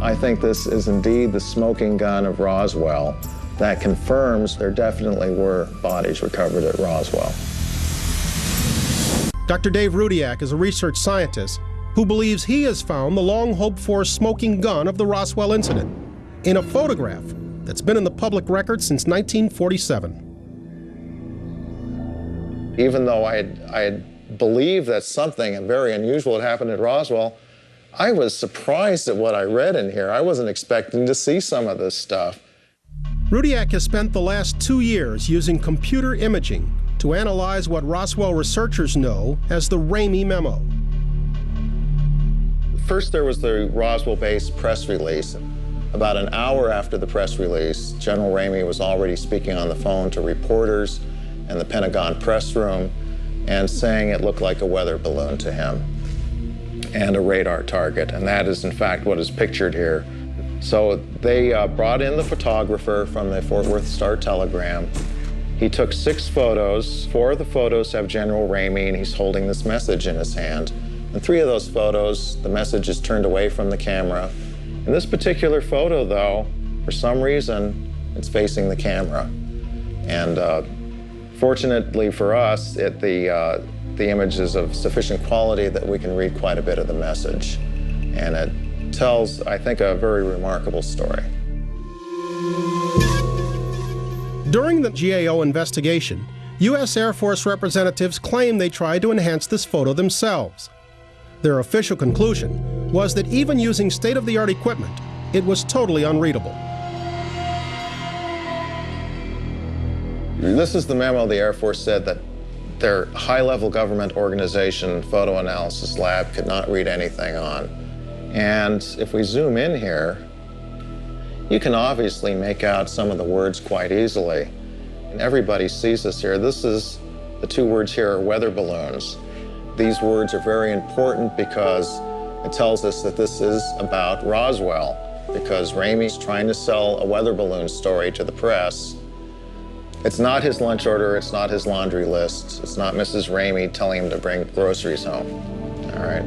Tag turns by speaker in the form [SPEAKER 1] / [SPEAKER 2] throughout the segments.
[SPEAKER 1] I think this is indeed the smoking gun of Roswell that confirms there definitely were bodies recovered at Roswell.
[SPEAKER 2] Dr. Dave Rudiak is a research scientist who believes he has found the long-hoped-for smoking gun of the Roswell incident in a photograph that's been in the public record since 1947.
[SPEAKER 1] Even though I had believed that something very unusual had happened at Roswell, I was surprised at what I read in here. I wasn't expecting to see some of this stuff.
[SPEAKER 2] Rudiak has spent the last 2 years using computer imaging to analyze what Roswell researchers know as the Ramey Memo.
[SPEAKER 1] First, there was the Roswell-based press release. About an hour after the press release, General Ramey was already speaking on the phone to reporters in the Pentagon press room and saying it looked like a weather balloon to him and a radar target, and that is in fact what is pictured here. So they brought in the photographer from the Fort Worth Star-Telegram. He took 6 photos. 4 of the photos have General Ramey, and he's holding this message in his hand. In 3 of those photos, the message is turned away from the camera. In this particular photo, though, for some reason, it's facing the camera. And fortunately for us, the image is of sufficient quality that we can read quite a bit of the message. And it tells, I think, a very remarkable story.
[SPEAKER 2] During the GAO investigation, U.S. Air Force representatives claimed they tried to enhance this photo themselves. Their official conclusion was that even using state-of-the-art equipment, it was totally unreadable.
[SPEAKER 1] This is the memo the Air Force said that their high-level government organization, photo analysis lab, could not read anything on. And if we zoom in here, you can obviously make out some of the words quite easily. And everybody sees this here. This is, the 2 words here are weather balloons. These words are very important because it tells us that this is about Roswell, because Ramey's trying to sell a weather balloon story to the press. It's not his lunch order, it's not his laundry list, it's not Mrs. Ramey telling him to bring groceries home. All right.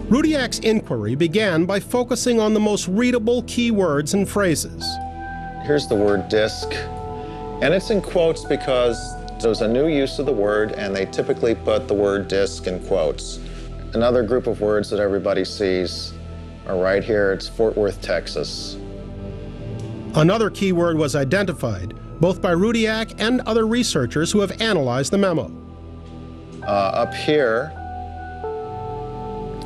[SPEAKER 2] Rudiak's inquiry began by focusing on the most readable key words and phrases.
[SPEAKER 1] Here's the word disc, and it's in quotes because there's a new use of the word, and they typically put the word disc in quotes. Another group of words that everybody sees are right here. It's Fort Worth, Texas.
[SPEAKER 2] Another key word was identified, both by Rudiak and other researchers who have analyzed the memo.
[SPEAKER 1] Up here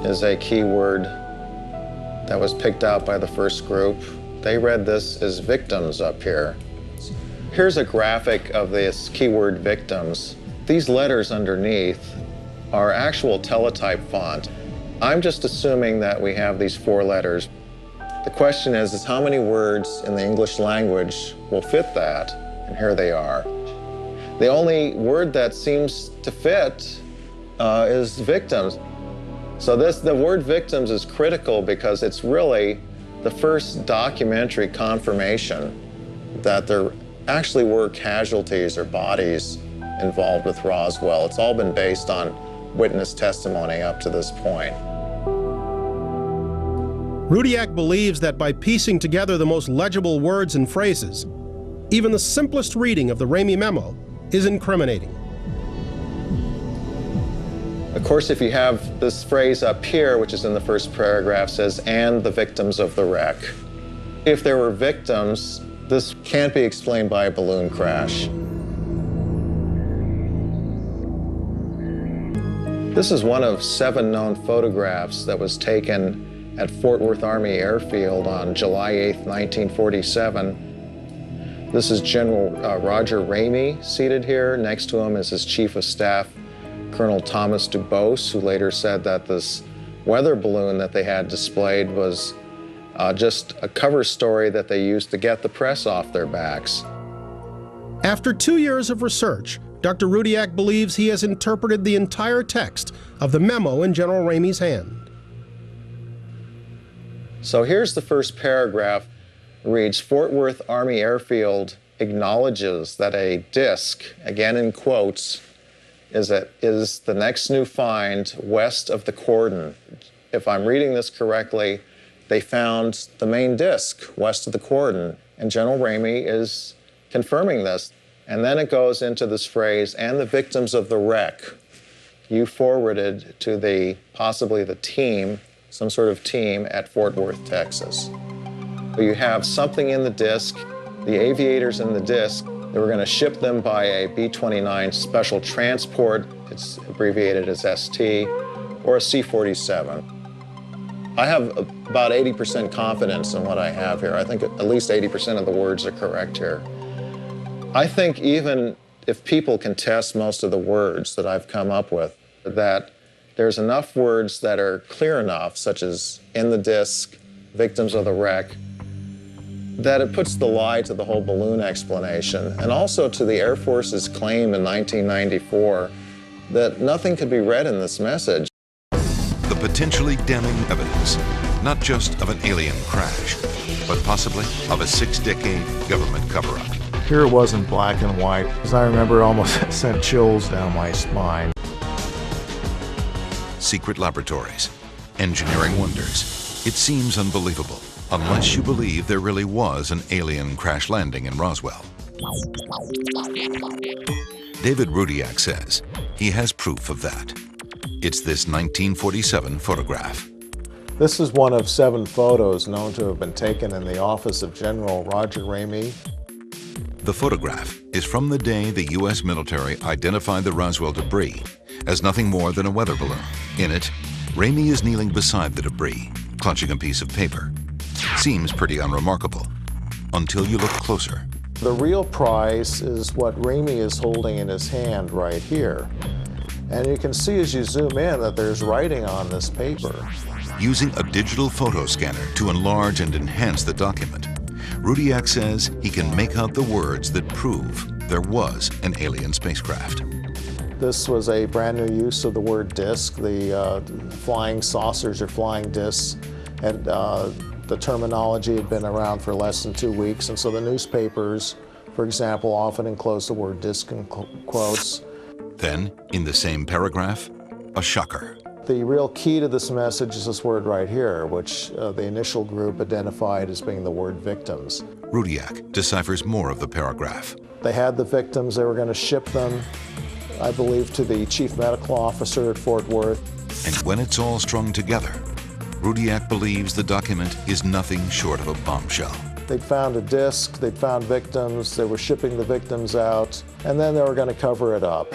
[SPEAKER 1] is a key word that was picked out by the first group. They read this as victims up here. Here's a graphic of this keyword victims. These letters underneath are actual teletype font. I'm just assuming that we have these 4 letters. The question is how many words in the English language will fit that? And here they are. The only word that seems to fit is victims. So the word victims is critical because it's really the first documentary confirmation that there actually were casualties or bodies involved with Roswell. It's all been based on witness testimony up to this point.
[SPEAKER 2] Rudiak believes that by piecing together the most legible words and phrases, even the simplest reading of the Ramey memo is incriminating.
[SPEAKER 1] Of course, if you have this phrase up here, which is in the first paragraph, says, and the victims of the wreck. If there were victims, this can't be explained by a balloon crash. This is one of 7 known photographs that was taken at Fort Worth Army Airfield on July 8, 1947. This is General Roger Ramey seated here. Next to him is his Chief of Staff, Colonel Thomas Dubose, who later said that this weather balloon that they had displayed was just a cover story that they used to get the press off their backs.
[SPEAKER 2] After 2 years of research, Dr. Rudiak believes he has interpreted the entire text of the memo in General Ramey's hand.
[SPEAKER 1] So here's the first paragraph. It reads, Fort Worth Army Airfield acknowledges that a disc, again in quotes, is the next new find west of the cordon. If I'm reading this correctly, they found the main disc west of the cordon, and General Ramey is confirming this. And then it goes into this phrase, and the victims of the wreck. You forwarded to possibly the team, some sort of team at Fort Worth, Texas. You have something in the disc, the aviators in the disc, they were going to ship them by a B-29 special transport, it's abbreviated as ST, or a C-47. I have about 80% confidence in what I have here. I think at least 80% of the words are correct here. I think even if people can test most of the words that I've come up with, that there's enough words that are clear enough, such as in the disc, victims of the wreck, that it puts the lie to the whole balloon explanation, and also to the Air Force's claim in 1994 that nothing could be read in this message.
[SPEAKER 3] The potentially damning evidence, not just of an alien crash, but possibly of a 6-decade government cover-up.
[SPEAKER 4] Here it was in black and white, as I remember, it almost sent chills down my spine.
[SPEAKER 3] Secret laboratories, engineering wonders. It seems unbelievable, unless you believe there really was an alien crash landing in Roswell. David Rudiak says he has proof of that. It's this 1947 photograph.
[SPEAKER 4] This is one of 7 photos known to have been taken in the office of General Roger Ramey.
[SPEAKER 3] The photograph is from the day the U.S. military identified the Roswell debris as nothing more than a weather balloon. In it, Ramey is kneeling beside the debris, clutching a piece of paper. Seems pretty unremarkable, until you look closer.
[SPEAKER 4] The real prize is what Ramey is holding in his hand right here. And you can see as you zoom in that there's writing on this paper.
[SPEAKER 3] Using a digital photo scanner to enlarge and enhance the document, Rudiak says he can make out the words that prove there was an alien spacecraft.
[SPEAKER 4] This was a brand new use of the word disc. The flying saucers or flying discs, and the terminology had been around for less than 2 weeks, and so the newspapers, for example, often enclose the word disc in quotes.
[SPEAKER 3] Then, in the same paragraph, a shocker.
[SPEAKER 4] The real key to this message is this word right here, which the initial group identified as being the word victims.
[SPEAKER 3] Rudiak deciphers more of the paragraph.
[SPEAKER 4] They had the victims, they were going to ship them, I believe, to the chief medical officer at Fort Worth.
[SPEAKER 3] And when it's all strung together, Rudiak believes the document is nothing short of a bombshell.
[SPEAKER 4] They'd found a disc, they'd found victims, they were shipping the victims out, and then they were going to cover it up.